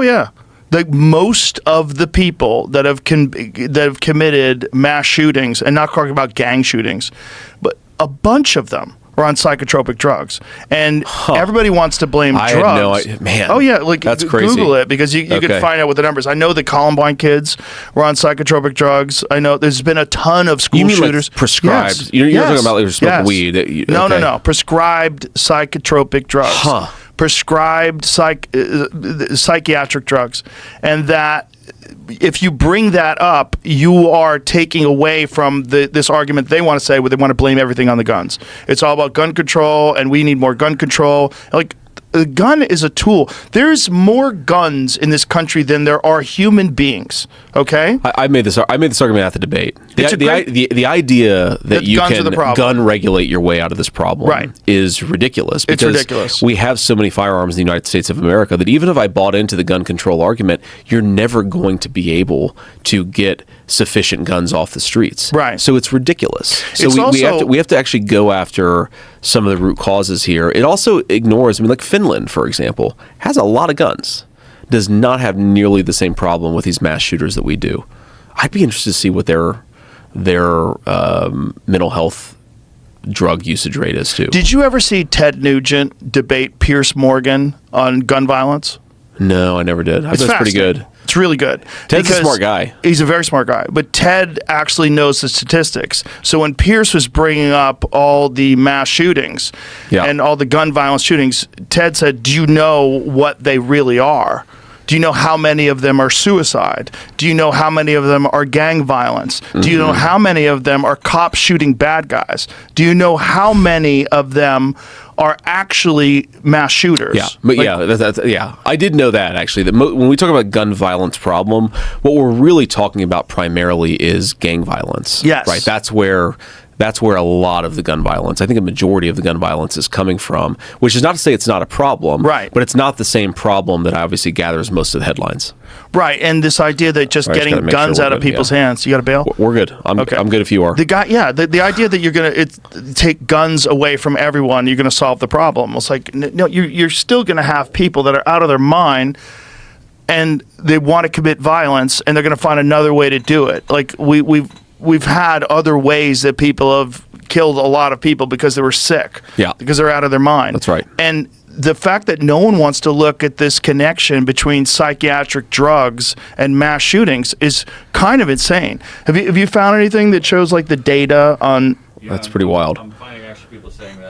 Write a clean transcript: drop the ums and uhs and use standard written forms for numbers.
Oh yeah. Most of the people that have committed mass shootings, and not talking about gang shootings, but a bunch of them are on psychotropic drugs, and everybody wants to blame drugs. Had no idea. Man, oh yeah, like that's crazy. Google it, because you can find out what the numbers. I know the Columbine kids were on psychotropic drugs. I know there's been a ton of school shooters. Like prescribed? Yes. You're talking about like smoking weed? No. Prescribed psychotropic drugs. Huh. Prescribed psychiatric drugs, and that if you bring that up, you are taking away from this argument they want to say, where they want to blame everything on the guns. It's all about gun control, and we need more gun control. Like, a gun is a tool. There's more guns in this country than there are human beings. Okay, I made this argument at the debate. The idea that you can gun regulate your way out of this problem is ridiculous. It's ridiculous. We have so many firearms in the United States of America that even if I bought into the gun control argument, you're never going to be able to get sufficient guns off the streets. Right. So it's ridiculous. So we have to actually go after some of the root causes here. It also ignores, like Finland, for example, has a lot of guns, does not have nearly the same problem with these mass shooters that we do. I'd be interested to see what their mental health drug usage rate is too. Did you ever see Ted Nugent debate Pierce Morgan on gun violence? No, I never did. I thought it was pretty good. It's really good. Ted's a smart guy. He's a very smart guy. But Ted actually knows the statistics. So when Pierce was bringing up all the mass shootings and all the gun violence shootings, Ted said, do you know what they really are? Do you know how many of them are suicide? Do you know how many of them are gang violence? Do you know how many of them are cops shooting bad guys? Do you know how many of them are actually mass shooters? Yeah, but I did know that, actually. That when we talk about gun violence problem, what we're really talking about primarily is gang violence. Yes. Right? That's where a lot of the gun violence, I think a majority of the gun violence, is coming from, which is not to say it's not a problem, right? But it's not the same problem that obviously gathers most of the headlines. Right, and this idea that just getting guns out of people's hands, you got to bail? We're good. I'm good if you are. The idea that you're going to take guns away from everyone, you're going to solve the problem. It's like, no, you're still going to have people that are out of their mind, and they want to commit violence, and they're going to find another way to do it. Like, we've had other ways that people have killed a lot of people because they were sick. Yeah. Because they're out of their mind. That's right. And the fact that no one wants to look at this connection between psychiatric drugs and mass shootings is kind of insane. Have you found anything that shows like the data on? That's pretty wild. I'm finding actually people saying that